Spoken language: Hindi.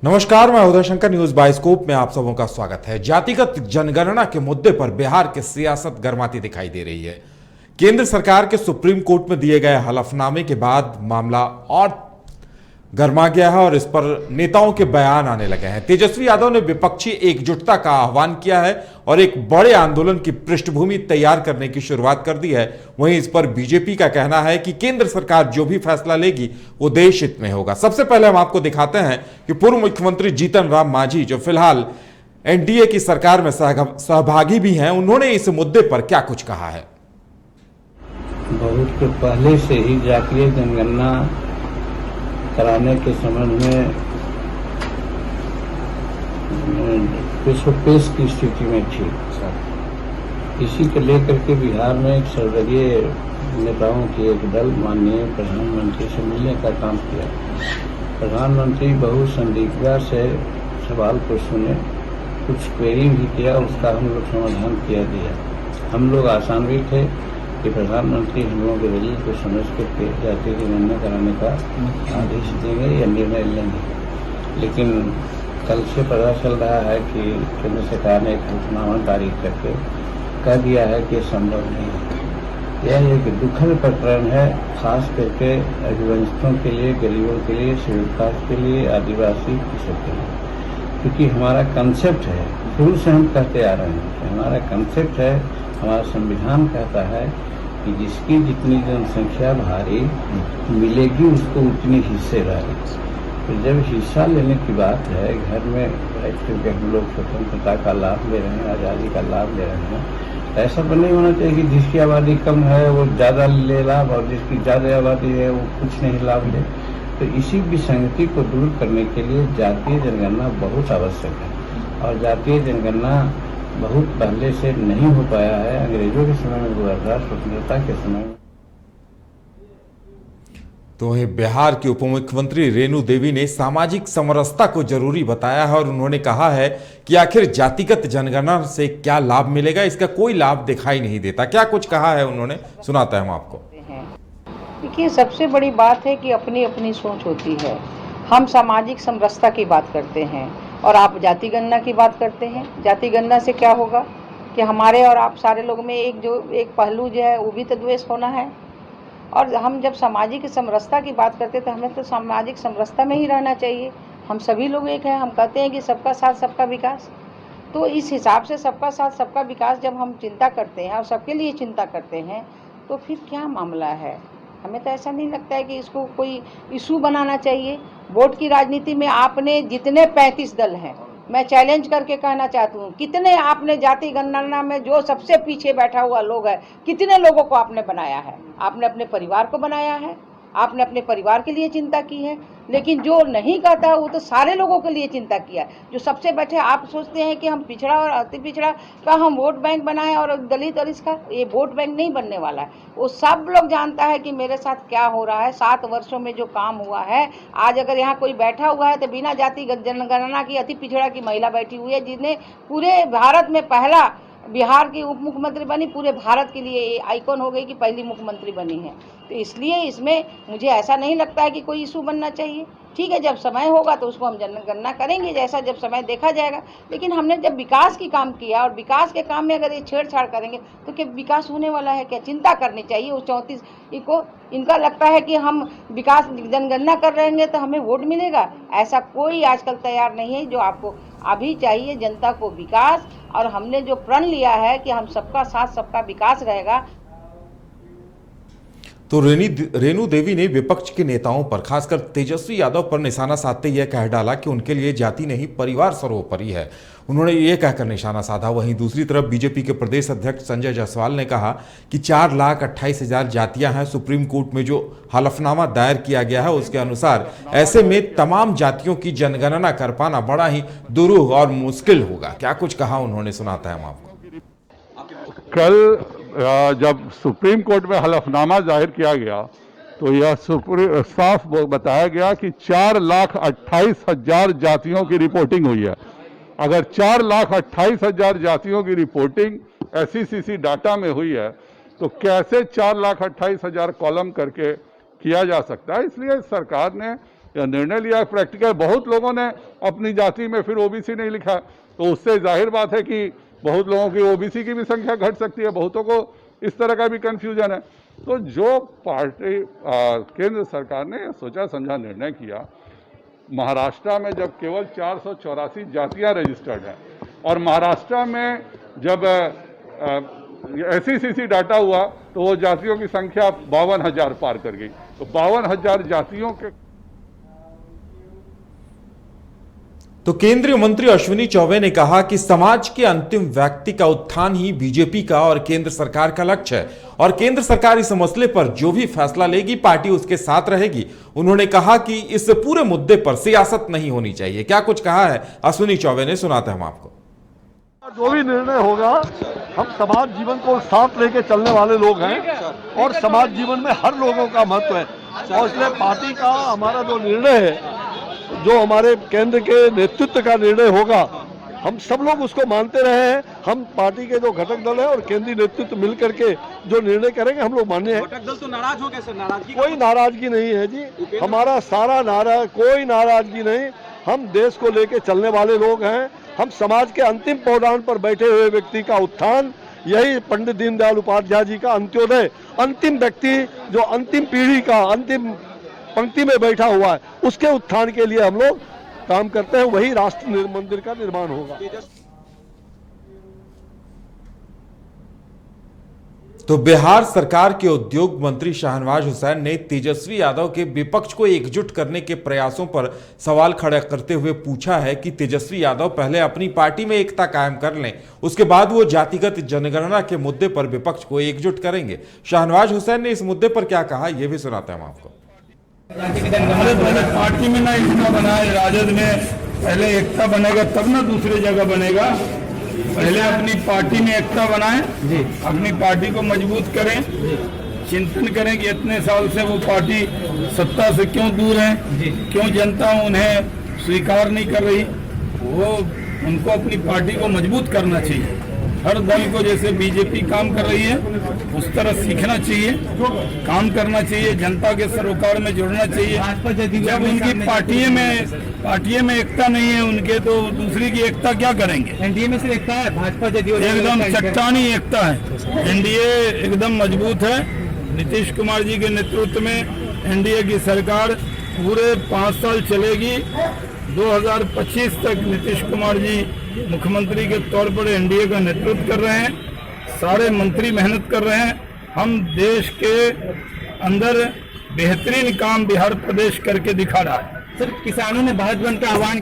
नमस्कार, मैं उदय शंकर। न्यूज बाइस्कोप में आप सबों का स्वागत है। जातिगत जनगणना के मुद्दे पर बिहार की सियासत गर्माती दिखाई दे रही है। केंद्र सरकार के सुप्रीम कोर्ट में दिए गए हलफनामे के बाद मामला और गर्मा गया है और इस पर नेताओं के बयान आने लगे हैं। तेजस्वी यादव ने विपक्षी एकजुटता का आह्वान किया है और एक बड़े आंदोलन की पृष्ठभूमि तैयार करने की शुरुआत कर दी है। वहीं इस पर बीजेपी का कहना है कि केंद्र सरकार जो भी फैसला लेगी वो देश हित में होगा। सबसे पहले हम आपको दिखाते हैं कि पूर्व मुख्यमंत्री जीतन राम मांझी, जो फिलहाल एनडीए की सरकार में सहभागी भी हैं, उन्होंने इस मुद्दे पर क्या कुछ कहा है। बहुत पहले से ही जातीय जनगणना कराने के संबंध में विश्व पेश की स्थिति में थी। इसी को लेकर के बिहार में एक सर्वदलीय नेताओं की एक दल माननीय प्रधानमंत्री से मिलने का काम किया। प्रधानमंत्री बहुत संदिग्धता से सवाल को सुने, कुछ क्वेरी भी किया, उसका हम लोग समाधान किया दिया। हम लोग आशान्वित थे कि प्रधानमंत्री हम लोगों के दलील को समझ करके जातीय जनगणना कराने का आदेश देंगे या निर्णय लेंगे। लेकिन कल से पता चल रहा है कि केंद्र सरकार ने एक हलफनामा जारी करके कह दिया है कि संभव नहीं है। यह एक दुखद प्रकरण है, खास करके अभिवंचितों के लिए, गरीबों के लिए, शेड्यूल कास्ट के लिए, आदिवासी कृषक के लिए। क्योंकि हमारा कंसेप्ट है, शुरू से हम कहते आ रहे हैं कि हमारा कंसेप्ट है, हमारा संविधान कहता है कि जिसकी जितनी जनसंख्या भारी मिलेगी उसको उतनी हिस्सेदारी। तो जब हिस्सा लेने की बात है, घर में बैठ करके हम लोग स्वतंत्रता का लाभ ले रहे हैं, आज़ादी का लाभ ले रहे हैं, तो ऐसा तो नहीं होना चाहिए कि जिसकी आबादी कम है वो ज़्यादा ले लाभ और जिसकी ज़्यादा आबादी है वो कुछ नहीं लाभ ले। तो इसी विसंगति को दूर करने के लिए जातीय जनगणना बहुत आवश्यक है। और जातीय जनगणना बहुत पहले से नहीं हो पाया है, अंग्रेजों के समय में हुआ था, स्वतंत्रता के समय में। तो बिहार की उप मुख्यमंत्री रेणु देवी ने सामाजिक समरसता को जरूरी बताया है और उन्होंने कहा है कि आखिर जातिगत जनगणना से क्या लाभ मिलेगा, इसका कोई लाभ दिखाई नहीं देता। क्या कुछ कहा है उन्होंने, सुनाते हैं हम आपको। देखिए, सबसे बड़ी बात है कि अपनी अपनी सोच होती है। हम सामाजिक समरसता की बात करते हैं और आप जाति गणना की बात करते हैं। जाति गणना से क्या होगा कि हमारे और आप सारे लोग में एक पहलू जो है वो भी तो द्वेष होना है। और हम जब सामाजिक समरसता की बात करते हैं तो हमें तो सामाजिक समरसता में ही रहना चाहिए। हम सभी लोग एक हैं। हम कहते हैं कि सबका साथ सबका विकास। तो इस हिसाब से सबका साथ सबका विकास जब हम चिंता करते हैं और सबके लिए चिंता करते हैं तो फिर क्या मामला है। हमें तो ऐसा नहीं लगता है कि इसको कोई इशू बनाना चाहिए। वोट की राजनीति में आपने जितने 35 दल हैं, मैं चैलेंज करके कहना चाहती हूँ, कितने आपने जाति गणना में जो सबसे पीछे बैठा हुआ लोग है, कितने लोगों को आपने बनाया है। आपने अपने परिवार को बनाया है, आपने अपने परिवार के लिए चिंता की है। लेकिन जो नहीं कहता वो तो सारे लोगों के लिए चिंता किया। जो सबसे बैठे, आप सोचते हैं कि हम पिछड़ा और अति पिछड़ा का हम वोट बैंक बनाएं और दलित और इसका, ये वोट बैंक नहीं बनने वाला है। वो सब लोग जानता है कि मेरे साथ क्या हो रहा है। 7 वर्षों में जो काम हुआ है, आज अगर यहाँ कोई बैठा हुआ है तो बिना जाति जनगणना की अति पिछड़ा की महिला बैठी हुई है, जिन्हें पूरे भारत में पहला बिहार की उप मुख्यमंत्री बनी, पूरे भारत के लिए आइकॉन हो गई कि पहली मुख्यमंत्री बनी है। तो इसलिए इसमें मुझे ऐसा नहीं लगता है कि कोई इशू बनना चाहिए। ठीक है, जब समय होगा तो उसको हम जनगणना करेंगे, जैसा जब समय देखा जाएगा। लेकिन हमने जब विकास की काम किया और विकास के काम में अगर ये छेड़छाड़ करेंगे तो क्या विकास होने वाला है? क्या चिंता करनी चाहिए उस 34 को। इनका लगता है कि हम विकास जनगणना कर रहेंगे तो हमें वोट मिलेगा। ऐसा कोई आजकल तैयार नहीं है। जो आपको अभी चाहिए जनता को विकास, और हमने जो प्रण लिया है कि हम सबका साथ सबका विकास रहेगा। तो रेणु देवी ने विपक्ष के नेताओं पर, खासकर तेजस्वी यादव पर निशाना साधते यह कह डाला कि उनके लिए जाति नहीं परिवार सर्वोपरि है। उन्होंने ये कहकर निशाना साधा। वहीं दूसरी तरफ बीजेपी के प्रदेश अध्यक्ष संजय जायसवाल ने कहा कि 4,28,000 जातियां हैं। सुप्रीम कोर्ट में जो हलफनामा दायर किया गया है उसके अनुसार ऐसे में तमाम जातियों की जनगणना कर पाना बड़ा ही दुरूह और मुश्किल होगा। क्या कुछ कहा उन्होंने, सुनाता है हम आपको। कल जब सुप्रीम कोर्ट में हलफनामा जाहिर किया गया तो यह साफ बताया गया कि 4,28,000 जातियों की रिपोर्टिंग हुई है। अगर 4,28,000 जातियों की रिपोर्टिंग SECC डाटा में हुई है तो कैसे 4,28,000 कॉलम करके किया जा सकता है। इसलिए सरकार ने या निर्णय लिया प्रैक्टिकल। बहुत लोगों ने अपनी जाति में फिर ओबीसी नहीं लिखा, तो उससे जाहिर बात है कि बहुत लोगों की ओबीसी की भी संख्या घट सकती है, बहुतों को इस तरह का भी कंफ्यूजन है। तो जो पार्टी केंद्र सरकार ने सोचा समझा निर्णय किया, महाराष्ट्र में जब केवल 484 जातियां रजिस्टर्ड हैं और महाराष्ट्र में जब SECC डाटा हुआ तो वो जातियों की संख्या 52,000 पार कर गई। तो 52,000 जातियों के तो केंद्रीय मंत्री अश्विनी चौबे ने कहा कि समाज के अंतिम व्यक्ति का उत्थान ही बीजेपी का और केंद्र सरकार का लक्ष्य है और केंद्र सरकार इस मसले पर जो भी फैसला लेगी पार्टी उसके साथ रहेगी। उन्होंने कहा कि इस पूरे मुद्दे पर सियासत नहीं होनी चाहिए। क्या कुछ कहा है अश्विनी चौबे ने, सुनाते हैं हम आपको। जो भी निर्णय होगा, हम समाज जीवन को साथ लेके चलने वाले लोग हैं और समाज जीवन में हर लोगों का महत्व है और इसलिए पार्टी का हमारा जो निर्णय है, जो हमारे केंद्र के नेतृत्व का निर्णय होगा, हम सब लोग उसको मानते रहे हैं। हम पार्टी के जो घटक दल है और केंद्रीय नेतृत्व मिलकर के जो निर्णय करेंगे हम लोग मान्य हैं। घटक दल तो नाराज हो गए सर, नाराजगी कोई नाराजगी नहीं है जी, हमारा सारा कोई नाराजगी नहीं। हम देश को लेके चलने वाले लोग हैं। हम समाज के अंतिम पौधान पर बैठे हुए व्यक्ति का उत्थान, यही पंडित दीनदयाल उपाध्याय जी का अंत्योदय, अंतिम व्यक्ति जो अंतिम पीढ़ी का अंतिम पंक्ति में बैठा हुआ है, उसके उत्थान के लिए हम लोग काम करते हैं। वही राष्ट्र मंदिर का निर्माण होगा। तो बिहार सरकार के उद्योग मंत्री शाहनवाज हुसैन ने तेजस्वी यादव के विपक्ष को एकजुट करने के प्रयासों पर सवाल खड़ा करते हुए पूछा है कि तेजस्वी यादव पहले अपनी पार्टी में एकता कायम कर लें, उसके बाद वो जातिगत जनगणना के मुद्दे पर विपक्ष को एकजुट करेंगे। शाहनवाज हुसैन ने इस मुद्दे पर क्या कहा, यह भी सुनाते हैं हम आपको। पहले पार्टी में ना एकता बनाए, राजद में पहले एकता बनेगा तब ना दूसरी जगह बनेगा। पहले अपनी पार्टी में एकता बनाएं, अपनी पार्टी को मजबूत करें, चिंतन करें कि इतने साल से वो पार्टी सत्ता से क्यों दूर है, क्यों जनता उन्हें स्वीकार नहीं कर रही। वो उनको अपनी पार्टी को मजबूत करना चाहिए। हर दल को जैसे बीजेपी काम कर रही है उस तरह सीखना चाहिए, काम करना चाहिए, जनता के सरोकार में जुड़ना चाहिए। जब उनकी पार्टी में एकता नहीं है उनके, तो दूसरी की एकता क्या करेंगे। एनडीए में सिर्फ एकता है, भाजपा जदयू एकदम चट्टानी एकता है। एनडीए एकदम मजबूत है। नीतीश कुमार जी के नेतृत्व में एनडीए की सरकार पूरे 5 साल चलेगी। 2025 तक नीतीश कुमार जी मुख्यमंत्री के तौर पर एनडीए का नेतृत्व कर रहे हैं। सारे मंत्री मेहनत कर रहे हैं। हम देश के अंदर बेहतरीन काम बिहार प्रदेश करके दिखा रहा है। सर, किसानों ने भारत बंद का आह्वान